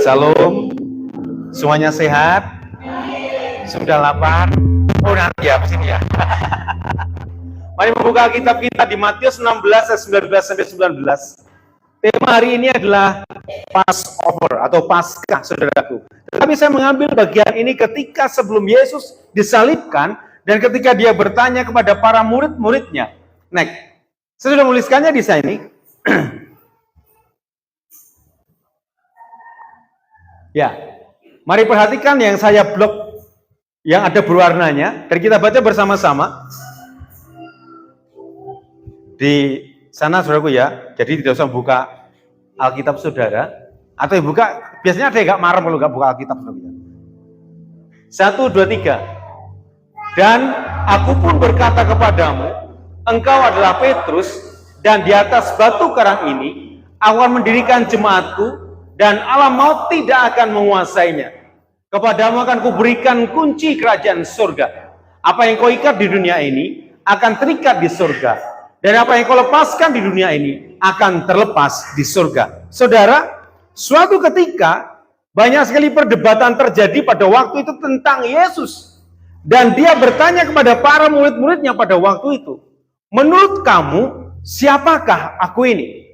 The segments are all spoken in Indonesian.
Salam. Semuanya sehat? Sudah lapar? Oh nanti ya, kesini ya. Mari membuka kitab kita di Matius 16 ayat 19 sampai 19. Tema hari ini adalah Passover atau Paskah, saudaraku. Tetapi saya mengambil bagian ini ketika sebelum Yesus disalibkan dan ketika dia bertanya kepada para murid-muridnya. Next, saya sudah menuliskannya di sini. Ya, mari perhatikan yang saya blok yang ada berwarnanya dan kita baca bersama-sama di sana, saudaraku ya. Jadi tidak usah buka Alkitab saudara, atau buka, biasanya ada yang gak marah kalau gak buka Alkitab saudara. 1, 2, 3. Dan aku pun berkata kepadamu, engkau adalah Petrus, dan di atas batu karang ini aku akan mendirikan jemaatku, dan alam maut tidak akan menguasainya. Kepadamu akan kuberikan kunci kerajaan surga. Apa yang kau ikat di dunia ini akan terikat di surga, dan apa yang kau lepaskan di dunia ini akan terlepas di surga. Saudara, suatu ketika banyak sekali perdebatan terjadi pada waktu itu tentang Yesus. Dan dia bertanya kepada para murid-muridnya pada waktu itu, menurut kamu siapakah aku ini?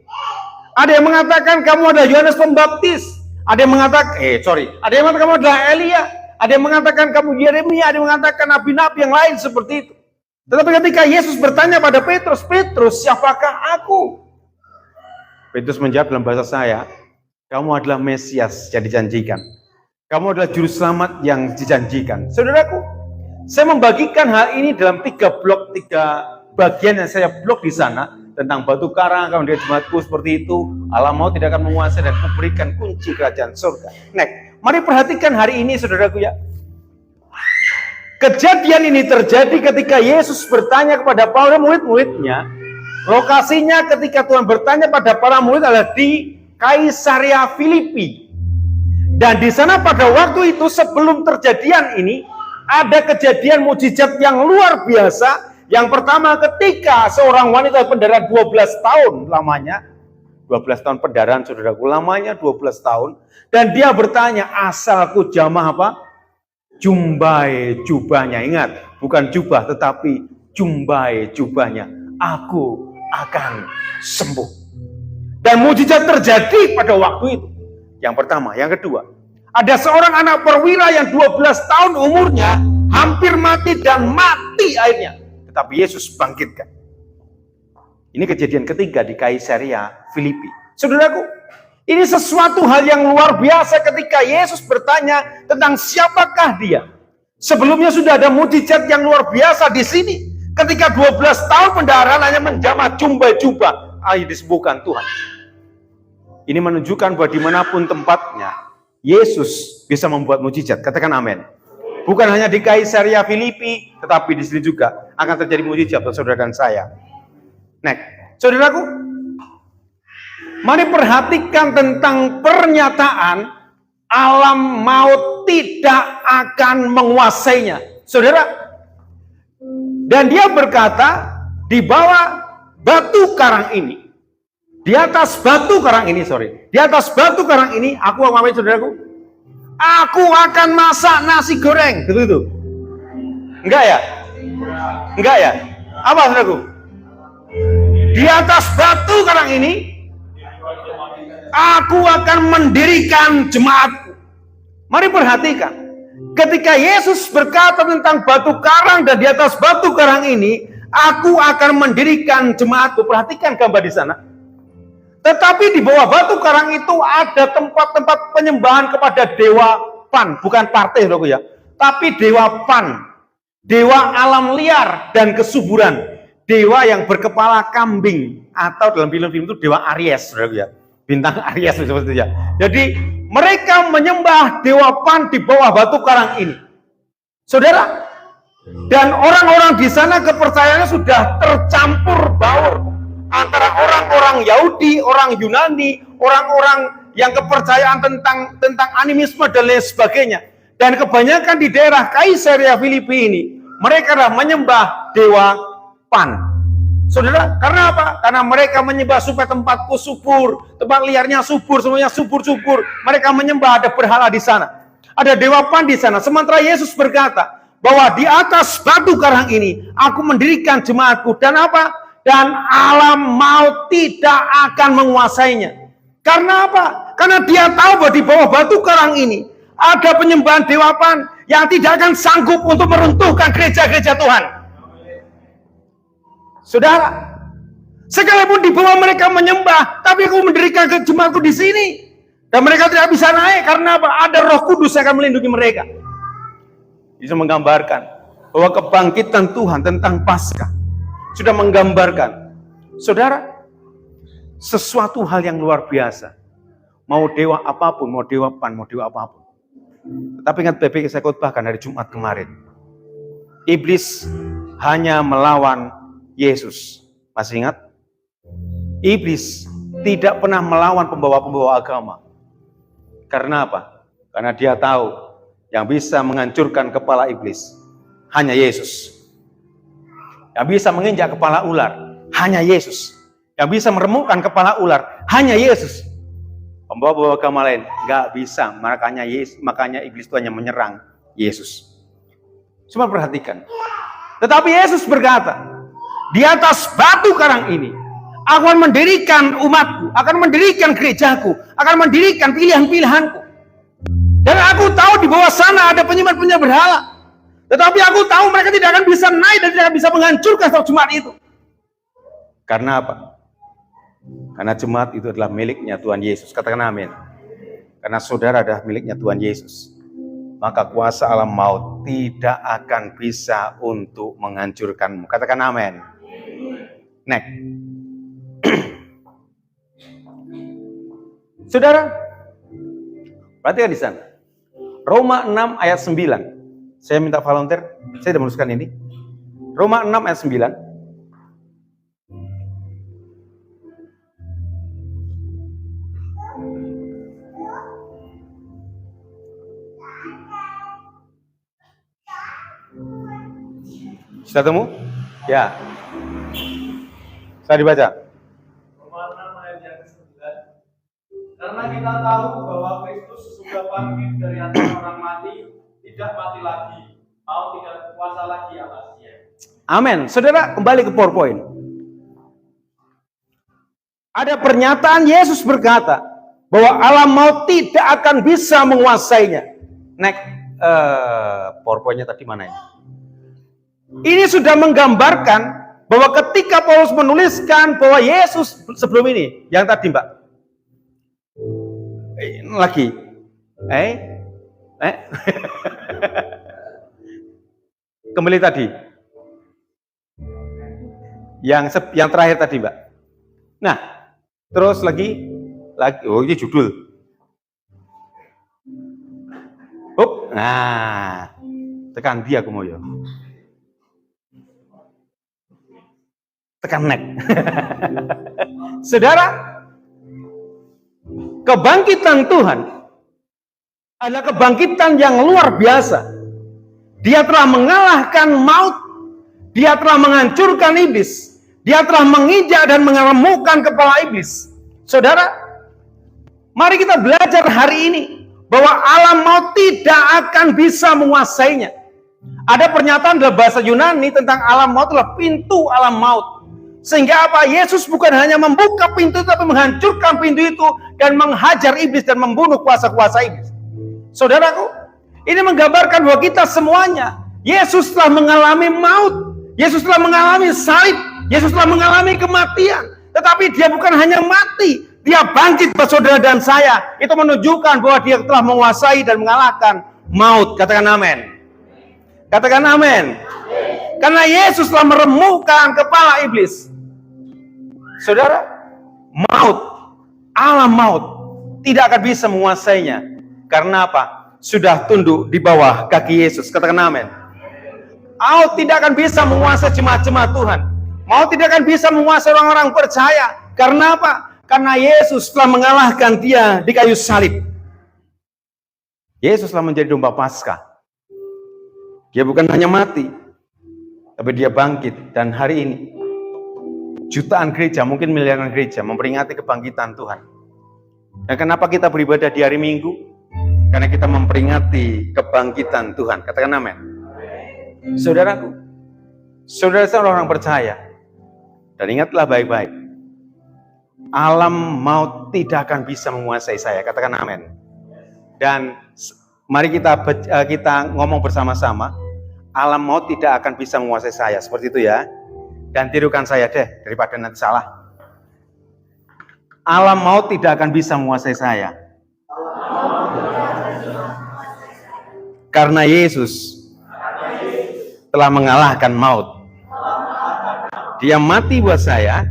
Ada yang mengatakan kamu adalah Yohanes Pembaptis. Ada yang mengatakan, ada yang mengatakan kamu adalah Elia. Ada yang mengatakan kamu Yeremia. Ada yang mengatakan nabi-nabi yang lain seperti itu. Tetapi ketika Yesus bertanya pada Petrus, Petrus, siapakah aku? Petrus menjawab dalam bahasa saya, kamu adalah Mesias yang dijanjikan. Kamu adalah juru selamat yang dijanjikan. Saudaraku, saya membagikan hal ini dalam 3 bagian yang saya blok di sana. Tentang batu karang, kalau dia jemaatku seperti itu, alam maut tidak akan menguasai dan kuberikan kunci kerajaan surga. Next, mari perhatikan hari ini saudaraku ya. Kejadian ini terjadi ketika Yesus bertanya kepada para murid-muridnya. Lokasinya ketika Tuhan bertanya pada para murid adalah di Kaisarea Filipi. Dan di sana pada waktu itu sebelum terjadian ini ada kejadian mukjizat yang luar biasa. Yang pertama ketika seorang wanita pendarahan 12 tahun lamanya, 12 tahun pendarahan saudaraku, lamanya 12 tahun, dan dia bertanya, asalku jamah apa? Jumbai jubahnya. Ingat, bukan jubah tetapi jumbai jubahnya. Aku akan sembuh. Dan mukjizat terjadi pada waktu itu. Yang pertama, yang kedua, ada seorang anak perwira yang 12 tahun umurnya hampir mati dan mati akhirnya. Tetapi Yesus bangkitkan. Ini kejadian ketiga di Kaisarea Filipi. Saudaraku, ini sesuatu hal yang luar biasa ketika Yesus bertanya tentang siapakah dia. Sebelumnya sudah ada mukjizat yang luar biasa di sini. Ketika 12 tahun pendarahan hanya menjamah jumbai jubah, disembuhkan Tuhan. Ini menunjukkan bahwa dimanapun tempatnya, Yesus bisa membuat mukjizat. Katakan amin. Bukan hanya di Kaisarea Filipi, tetapi di sini juga akan terjadi mukjizat untuk saudara dan saya. Next, saudaraku, mari perhatikan tentang pernyataan alam maut tidak akan menguasainya. Saudara, dan dia berkata, di bawah batu karang ini, di atas batu karang ini, aku mau ngapain saudaraku? Aku akan masak nasi goreng, gitu. Enggak ya? Enggak ya? Apa saudaraku? Di atas batu karang ini, aku akan mendirikan jemaatku. Mari perhatikan, ketika Yesus berkata tentang batu karang dan di atas batu karang ini, aku akan mendirikan jemaatku. Perhatikan gambar di sana. Tetapi di bawah batu karang itu ada tempat-tempat penyembahan kepada dewa Pan, bukan partai loh ya, tapi dewa Pan, dewa alam liar dan kesuburan, dewa yang berkepala kambing, atau dalam film-film itu dewa Aries, ya, bintang Aries seperti itu ya. Jadi mereka menyembah dewa Pan di bawah batu karang ini, saudara. Dan orang-orang di sana kepercayaannya sudah tercampur baur antara orang-orang Yahudi, orang Yunani, orang-orang yang kepercayaan tentang animisme dan lain sebagainya. Dan kebanyakan di daerah Kaisarea Filipi ini, mereka adalah menyembah dewa Pan. Saudara, karena apa? Karena mereka menyembah supaya tempatku subur, tempat liarnya subur, semuanya subur-subur. Mereka menyembah, ada berhala di sana, ada dewa Pan di sana. Sementara Yesus berkata bahwa di atas batu karang ini aku mendirikan jemaatku, dan apa? Dan alam maut tidak akan menguasainya. Karena apa? Karena dia tahu bahwa di bawah batu karang ini ada penyembahan dewa Pan yang tidak akan sanggup untuk meruntuhkan gereja-gereja Tuhan. Saudara, sekalipun di bawah mereka menyembah, tapi aku mendirikan jemaatku di sini, dan mereka tidak bisa naik karena apa? Ada Roh Kudus yang akan melindungi mereka. Bisa menggambarkan bahwa kebangkitan Tuhan tentang Paskah sudah menggambarkan, saudara, sesuatu hal yang luar biasa. Mau dewa apapun, mau dewa Pan, mau dewa apapun. Tapi ingat baik-baik, saya khotbahkan hari Jumat kemarin, iblis hanya melawan Yesus. Masih ingat? Iblis tidak pernah melawan pembawa-pembawa agama. Karena apa? Karena dia tahu yang bisa menghancurkan kepala iblis hanya Yesus. Yang bisa menginjak kepala ular hanya Yesus. Yang bisa meremukkan kepala ular hanya Yesus. Pembawa-pembawa agama lain nggak bisa. Makanya iblis itu hanya menyerang Yesus. Cuma perhatikan. Tetapi Yesus berkata, di atas batu karang ini, aku akan mendirikan umatku, akan mendirikan gerejaku, akan mendirikan pilihan-pilihanku. Dan aku tahu di bawah sana ada penyembah-penyembah berhala. Tetapi aku tahu mereka tidak akan bisa naik dan tidak bisa menghancurkan satu jemaat itu. Karena apa? Karena jemaat itu adalah miliknya Tuhan Yesus. Katakan amin. Karena saudara adalah miliknya Tuhan Yesus, maka kuasa alam maut tidak akan bisa untuk menghancurkanmu. Katakan amin. Next. Saudara, perhatikan di sana. Roma 6 ayat 9. Saya minta volunteer, saya sudah menuliskan ini. Roma 6 ayat 9. Sudah temu? Ya. Saya dibaca. Roma 6 ayat yang ke-9. Karena kita tahu bahwa Kristus sudah bangkit dari antara orang mati, tidak mati lagi, mau tidak berkuasa lagi atasnya. Amin. Saudara, kembali ke PowerPoint. Ada pernyataan Yesus berkata bahwa alam maut tidak akan bisa menguasainya. Next, PowerPoint-nya tadi mana ini? Ini sudah menggambarkan bahwa ketika Paulus menuliskan bahwa Yesus sebelum ini, yang tadi Mbak, lagi, kembali tadi, yang terakhir tadi Mbak. Nah, terus lagi, oh ini judul. Nah, tekan dia aku mau ya. Tekan neck. Saudara, kebangkitan Tuhan adalah kebangkitan yang luar biasa. Dia telah mengalahkan maut, dia telah menghancurkan iblis, dia telah menginjak dan mengeremukkan kepala iblis. Saudara, mari kita belajar hari ini bahwa alam maut tidak akan bisa menguasainya. Ada pernyataan dalam bahasa Yunani tentang alam maut adalah pintu alam maut. Sehingga apa? Yesus bukan hanya membuka pintu, tapi menghancurkan pintu itu dan menghajar iblis dan membunuh kuasa-kuasa iblis. Saudaraku, ini menggambarkan bahwa kita semuanya, Yesus telah mengalami maut, Yesus telah mengalami salib, Yesus telah mengalami kematian. Tetapi dia bukan hanya mati, dia bangkit buat saudara dan saya. Itu menunjukkan bahwa dia telah menguasai dan mengalahkan maut. Katakan amin. Katakan amin. Karena Yesus telah meremukkan kepala iblis. Saudara, maut, alam maut tidak akan bisa menguasainya. Karena apa? Sudah tunduk di bawah kaki Yesus. Katakan amin. Maut tidak akan bisa menguasai jemaat-jemaat Tuhan. Maut tidak akan bisa menguasai orang-orang percaya. Karena apa? Karena Yesus telah mengalahkan dia di kayu salib. Yesus telah menjadi domba Paskah. Dia bukan hanya mati, tapi dia bangkit. Dan hari ini jutaan gereja, mungkin miliaran gereja memperingati kebangkitan Tuhan. Dan kenapa kita beribadah di hari Minggu? Karena kita memperingati kebangkitan Tuhan. Katakan amin. Saudaraku, saudara orang percaya. Dan ingatlah baik-baik. Alam maut tidak akan bisa menguasai saya. Katakan amin. Dan mari kita ngomong bersama-sama. Alam maut tidak akan bisa menguasai saya. Seperti itu ya. Dan tirukan saya deh, daripada nanti salah. Alam maut tidak akan bisa menguasai saya. Karena Yesus telah mengalahkan maut. Dia mati buat saya,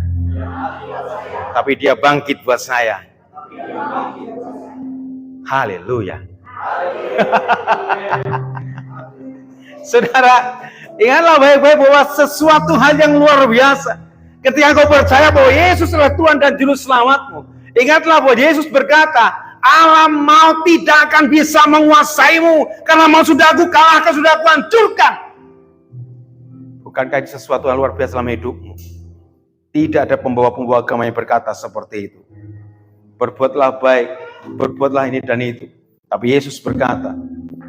tapi dia bangkit buat saya. Haleluya. Saudara, ingatlah baik-baik bahwa sesuatu hal yang luar biasa. Ketika kau percaya bahwa Yesus adalah Tuhan dan Juru Selamatmu, ingatlah bahwa Yesus berkata, alam maut tidak akan bisa menguasaimu, karena maut sudah aku kalahkan, sudah aku hancurkan. Bukankah itu sesuatu yang luar biasa dalam hidupmu? Tidak ada pembawa-pembawa agama yang berkata seperti itu. Berbuatlah baik, berbuatlah ini dan itu. Tapi Yesus berkata,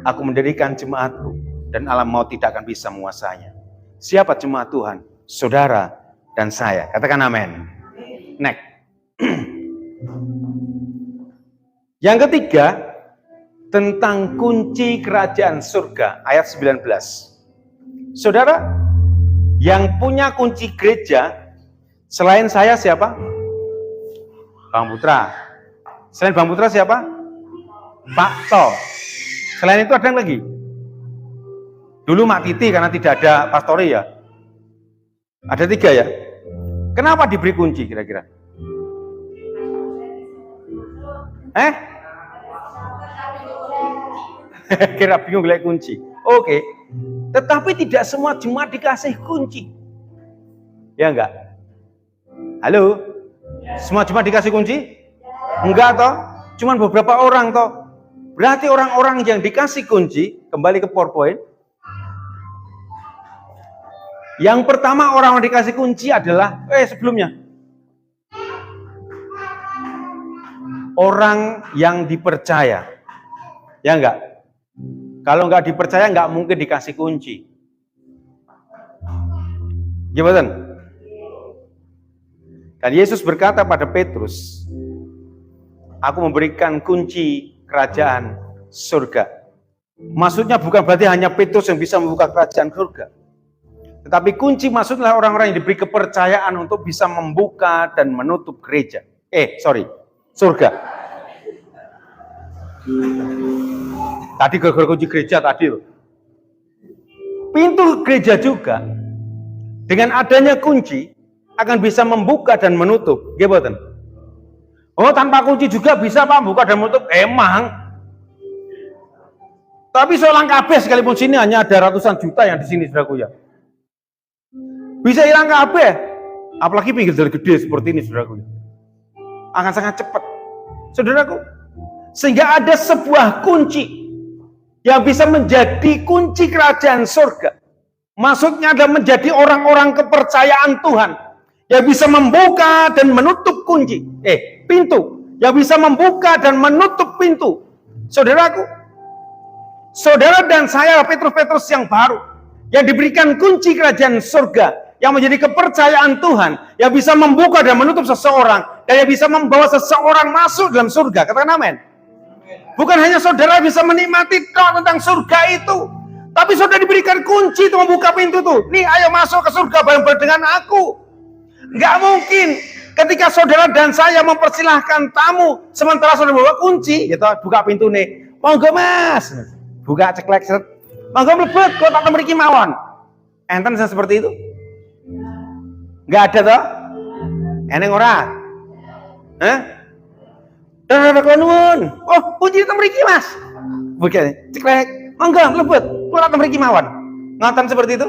aku mendirikan jemaatku, dan alam maut tidak akan bisa menguasainya. Siapa jemaat Tuhan? Saudara dan saya. Katakan amin. Next. Yang ketiga, tentang kunci kerajaan surga, ayat 19. Saudara, yang punya kunci gereja, selain saya siapa? Bang Putra. Selain Bang Putra siapa? Pak To. Selain itu ada yang lagi? Dulu Mak Titi karena tidak ada pastori ya. Ada 3 ya. Kenapa diberi kunci kira-kira? Kira bingung lihat kunci. Oke. Tetapi tidak semua jemaat dikasih kunci. Ya enggak? Halo? Semua jemaat dikasih kunci? Enggak toh? Cuman beberapa orang toh. Berarti orang-orang yang dikasih kunci, kembali ke PowerPoint. Yang pertama orang yang dikasih kunci adalah, sebelumnya. Orang yang dipercaya. Ya enggak? Kalau enggak dipercaya enggak mungkin dikasih kunci. Gimana? Dan Yesus berkata pada Petrus, aku memberikan kunci kerajaan surga. Maksudnya bukan berarti hanya Petrus yang bisa membuka kerajaan surga. Tetapi kunci maksudnya orang-orang yang diberi kepercayaan untuk bisa membuka dan menutup gereja. Surga. Tadi gara-gara kunci gereja tadi loh. Pintu gereja juga dengan adanya kunci akan bisa membuka dan menutup. Gimana? Oh, tanpa kunci juga bisa Pak buka dan menutup. Emang. Tapi seorang kabeh sekalipun sini hanya ada ratusan juta yang di sini saudaraku ya. Bisa hilang kabeh. Apalagi pinggir jalan gede seperti ini saudaraku. Akan sangat cepat. Saudaraku. Sehingga ada sebuah kunci yang bisa menjadi kunci kerajaan surga. Maksudnya adalah menjadi orang-orang kepercayaan Tuhan yang bisa membuka dan menutup pintu. Yang bisa membuka dan menutup pintu. Saudaraku. Saudara dan saya Petrus-Petrus yang baru. Yang diberikan kunci kerajaan surga. Yang menjadi kepercayaan Tuhan. Yang bisa membuka dan menutup seseorang. Dan yang bisa membawa seseorang masuk dalam surga. Katakan amin. Bukan hanya saudara bisa menikmati tentang surga itu. Tapi saudara diberikan kunci untuk membuka pintu itu. Nih ayo masuk ke surga bareng-bareng dengan aku. Nggak mungkin ketika saudara dan saya mempersilahkan tamu. Sementara saudara bawa kunci. Gitu, buka pintu nih. Monggo mas. Buka ceklek. Monggo mlebet kok tak mriki mawon. Enten seperti itu? Nggak ada toh? Eneng ora? Nuwun. Oh, kunci tak mriki mas. Buka ceklek. Monggo mlebet kok tak mriki mawon. Ngoten seperti itu?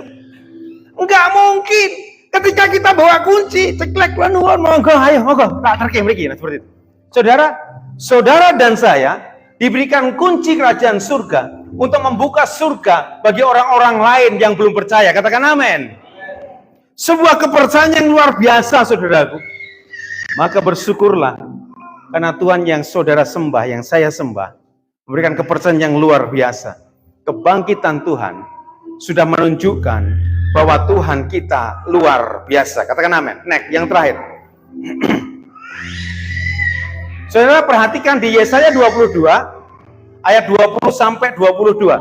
Enggak mungkin. Ketika kita bawa kunci, ceklek nuwun monggo ayo monggo tak terke mriki seperti itu. Saudara dan saya diberikan kunci kerajaan surga untuk membuka surga bagi orang-orang lain yang belum percaya. Katakan amin. Sebuah kepercayaan yang luar biasa, saudaraku. Maka bersyukurlah karena Tuhan yang saudara sembah, yang saya sembah, memberikan kepercayaan yang luar biasa. Kebangkitan Tuhan sudah menunjukkan bahwa Tuhan kita luar biasa. Katakan amin. Next, yang terakhir. Saudara perhatikan di Yesaya 22 ayat 20 sampai 22.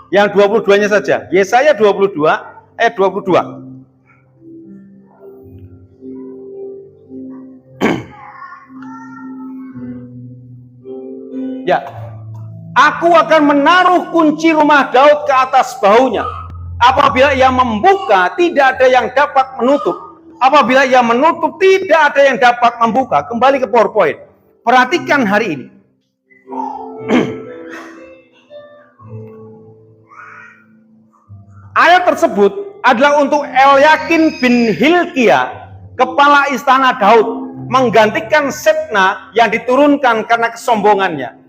Yang 22-nya saja. Yesaya 22 ayat 22. Ya. Aku akan menaruh kunci rumah Daud ke atas bahunya. Apabila ia membuka, tidak ada yang dapat menutup. Apabila ia menutup, tidak ada yang dapat membuka. Kembali ke PowerPoint. Perhatikan hari ini. Ayat tersebut adalah untuk Elyakin bin Hilkia, kepala istana Daud, menggantikan Sebna yang diturunkan karena kesombongannya.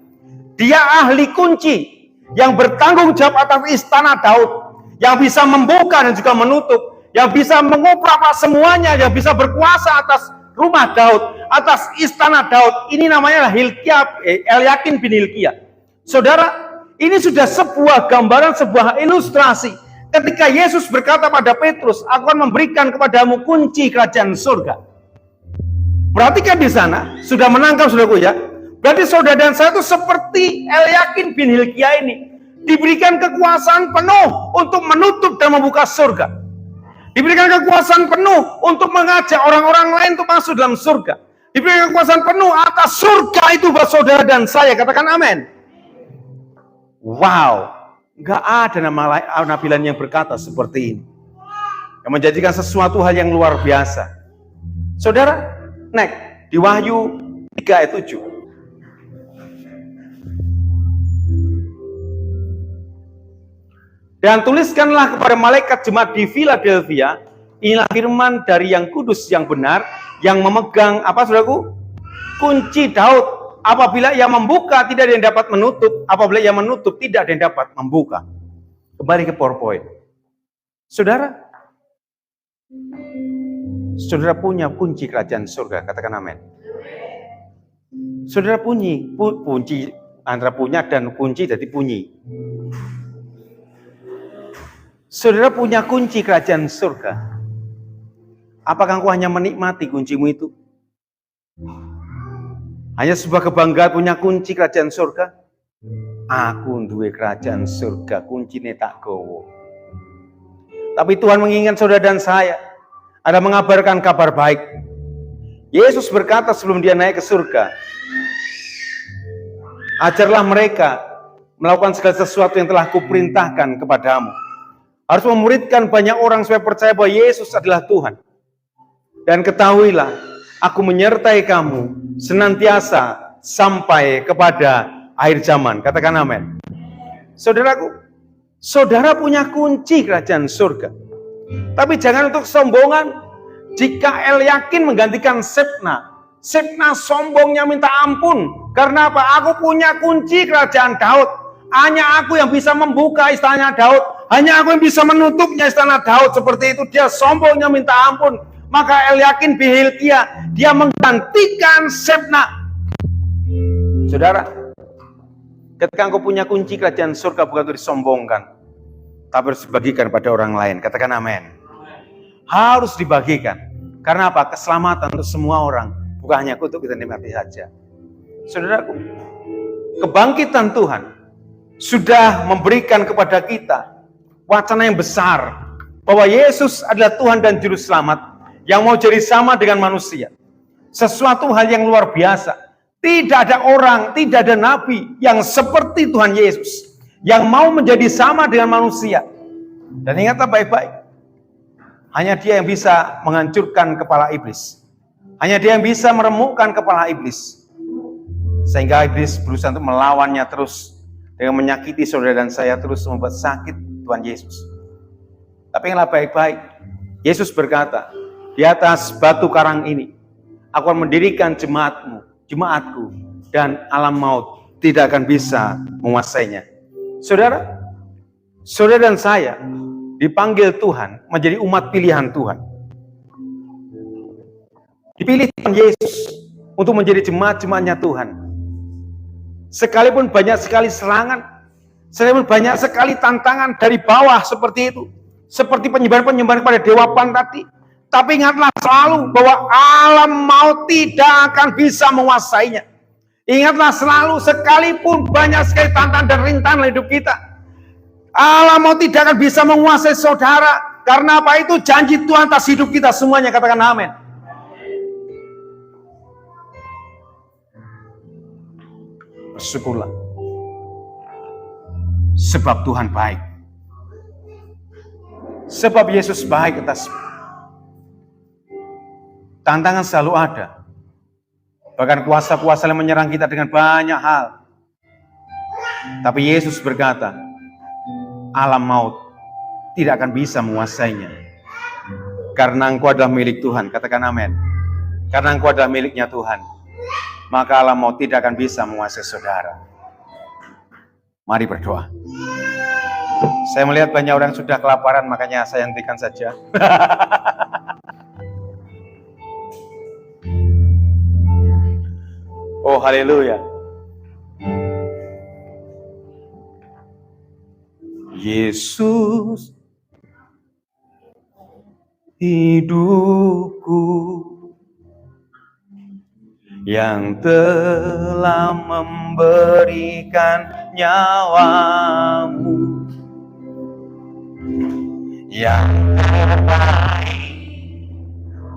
Dia ahli kunci yang bertanggung jawab atas istana Daud, yang bisa membuka dan juga menutup, yang bisa mengoprak semuanya, yang bisa berkuasa atas rumah Daud, atas istana Daud. Ini namanya Hilkia, Elyakin bin Hilkia. Saudara, ini sudah sebuah gambaran, sebuah ilustrasi. Ketika Yesus berkata pada Petrus, aku akan memberikan kepadamu kunci kerajaan surga. Perhatikan di sana, sudah menangkap saudaraku ya. Berarti saudara dan saya itu seperti Elyakin bin Hilkia ini. Diberikan kekuasaan penuh untuk menutup dan membuka surga. Diberikan kekuasaan penuh untuk mengajak orang-orang lain untuk masuk dalam surga. Diberikan kekuasaan penuh atas surga itu buat saudara dan saya. Katakan amin. Wow. Gak ada nabi lain yang berkata seperti ini. Yang menjadikan sesuatu hal yang luar biasa. Saudara, next. Di Wahyu 3 ayat 7. Dan tuliskanlah kepada malaikat jemaat di Philadelphia, inilah firman dari yang kudus yang benar, yang memegang, apa saudaraku? Kunci Daud. Apabila ia membuka, tidak ada yang dapat menutup. Apabila ia menutup, tidak ada yang dapat membuka. Kembali ke PowerPoint. Saudara, saudara punya kunci kerajaan surga. Katakan amin. Saudara kunci antara punya dan kunci jadi bunyi. Saudara punya kunci kerajaan surga. Apakah engkau hanya menikmati kuncimu itu? Hanya sebuah kebanggaan punya kunci kerajaan surga? Aku duwe kerajaan surga, kuncine tak gowo. Tapi Tuhan mengingat saudara dan saya, ada mengabarkan kabar baik. Yesus berkata sebelum dia naik ke surga, ajarlah mereka melakukan segala sesuatu yang telah kuperintahkan kepadamu. Harus memuridkan banyak orang supaya percaya bahwa Yesus adalah Tuhan. Dan ketahuilah, aku menyertai kamu senantiasa sampai kepada akhir zaman. Katakan amin. Saudaraku, saudara punya kunci kerajaan surga. Tapi jangan untuk sombongan. Jika Elyakin menggantikan Sebna, Sebna sombongnya minta ampun. Karena apa? Aku punya kunci kerajaan Daud. Hanya aku yang bisa membuka istana Daud. Hanya aku yang bisa menutupnya istana Daud. Seperti itu dia sombongnya minta ampun. Maka Elyakin bin Hilkia, dia menggantikan Sebna. Saudara, ketika engkau punya kunci kerajaan surga, bukan untuk disombongkan, tapi harus dibagikan pada orang lain. Katakan amin. Harus dibagikan. Karena apa? Keselamatan untuk semua orang, bukan hanya untuk kita nikmati saja. Saudaraku, kebangkitan Tuhan sudah memberikan kepada kita wacana yang besar bahwa Yesus adalah Tuhan dan Juru Selamat yang mau jadi sama dengan manusia. Sesuatu hal yang luar biasa. Tidak ada orang, tidak ada nabi yang seperti Tuhan Yesus, yang mau menjadi sama dengan manusia. Dan ingatlah baik-baik, hanya dia yang bisa menghancurkan kepala iblis. Hanya dia yang bisa meremukkan kepala iblis. Sehingga iblis berusaha untuk melawannya terus, dengan menyakiti saudara dan saya, terus membuat sakit Tuhan Yesus. Tapi ingatlah baik-baik, Yesus berkata, di atas batu karang ini, aku akan mendirikan jemaatku, dan alam maut tidak akan bisa menguasainya. Saudara dan saya dipanggil Tuhan menjadi umat pilihan Tuhan. Dipilih Tuhan Yesus untuk menjadi jemaat-jemaatnya Tuhan. Sekalipun banyak sekali serangan, sekalipun banyak sekali tantangan dari bawah seperti itu, seperti penyembahan-penyembahan kepada dewa Pan tadi, tapi ingatlah selalu bahwa alam maut tidak akan bisa menguasainya. Ingatlah selalu, sekalipun banyak sekali tantangan dan rintangan dalam hidup kita, alam maut tidak akan bisa menguasai saudara. Karena apa? Itu janji Tuhan atas hidup kita semuanya. Katakan amin. Bersyukurlah, sebab Tuhan baik, sebab Yesus baik atas. Tantangan selalu ada, bahkan kuasa-kuasa yang menyerang kita dengan banyak hal. Tapi Yesus berkata, alam maut tidak akan bisa menguasainya, karena engkau adalah milik Tuhan. Katakan amin. Karena engkau adalah miliknya Tuhan, maka alam maut tidak akan bisa menguasai saudara. Mari berdoa. Saya melihat banyak orang sudah kelaparan, makanya saya hentikan saja. Oh, haleluya. Yesus, hidupku, yang telah memberikan nyawamu, yang terbaik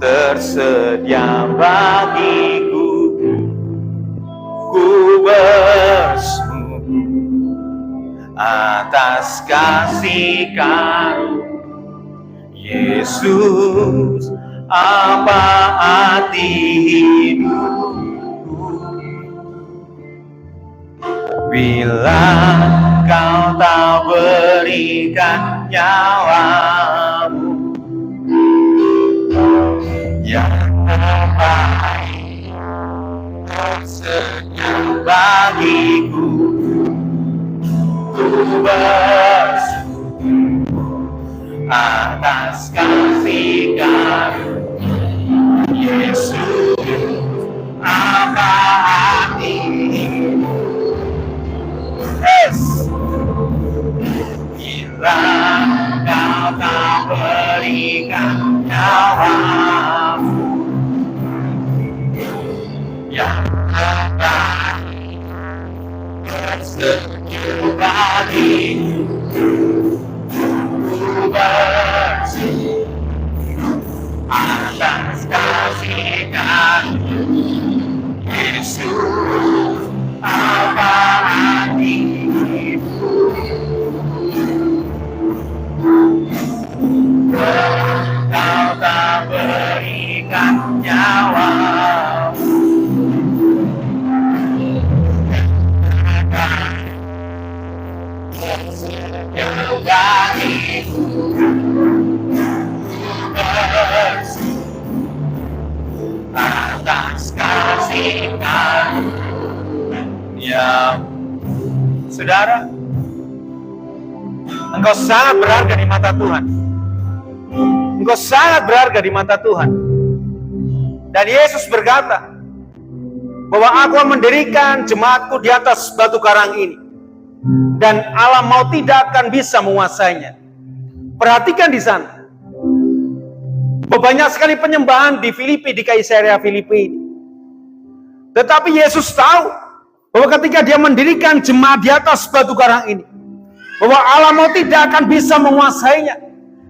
tersedia bagiku. Ku bersyukur atas kasih karunia Yesus, apa arti hidupku bila kau tak berikan nyawamu, yang terbaik tersedia bagiku. Ku bersyukur atas kasih karunia Yesus, apa arti bila kau tak berikan nyawamu, yang terbaik tersedia bagiku. Ku bersyukur atas kasih karunia Yesus, apa arti hidup. Kau tak berikan nyawamu, tersedia bagiku. Atas kasih karunia. Saudara, engkau sangat berharga di mata Tuhan. Engkau sangat berharga di mata Tuhan. Dan Yesus berkata bahwa aku akan mendirikan jemaatku di atas batu karang ini, dan alam maut tidak akan bisa menguasainya. Perhatikan di sana, banyak sekali penyembahan di Filipi, di Kaisarea Filipi ini. Tetapi Yesus tahu bahwa ketika dia mendirikan jemaat di atas batu karang ini, bahwa alam maut tidak akan bisa menguasainya,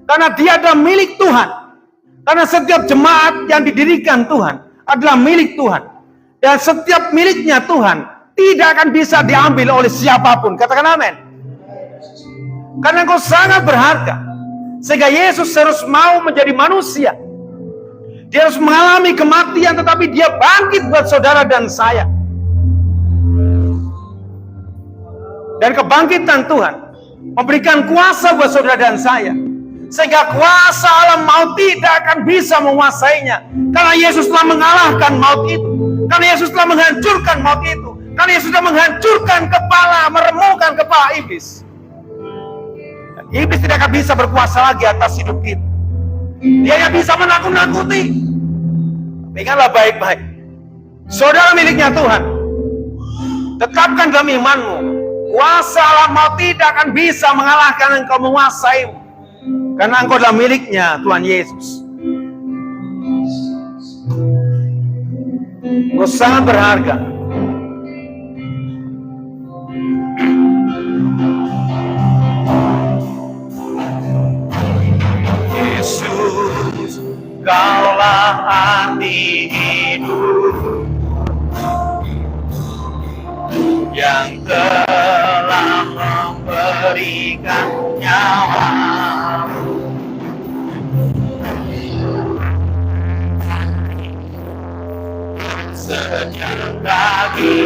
karena dia adalah milik Tuhan. Karena setiap jemaat yang didirikan Tuhan adalah milik Tuhan, dan setiap miliknya Tuhan tidak akan bisa diambil oleh siapapun. Katakan amin. Karena engkau sangat berharga, sehingga Yesus harus mau menjadi manusia. Dia harus mengalami kematian, tetapi dia bangkit buat saudara dan saya. Dan kebangkitan Tuhan memberikan kuasa buat saudara dan saya, sehingga kuasa alam maut tidak akan bisa menguasainya. Karena Yesus telah mengalahkan maut itu. Karena Yesus telah menghancurkan maut itu. Karena Yesus sudah menghancurkan kepala, meremukkan kepala iblis. Dan iblis tidak akan bisa berkuasa lagi atas hidup kita. Dia yang bisa menakut-nakuti. Ingatlah baik-baik. Saudara miliknya Tuhan. Tetapkan dalam imanmu. Kuasa alam maut tidak akan bisa mengalahkan engkau, menguasaimu. Karena engkau adalah miliknya Tuhan Yesus. Engkau sangat berharga. Yesus, Kaulah arti hidup yang telah memberikan nyawa-Mu. Sekali lagi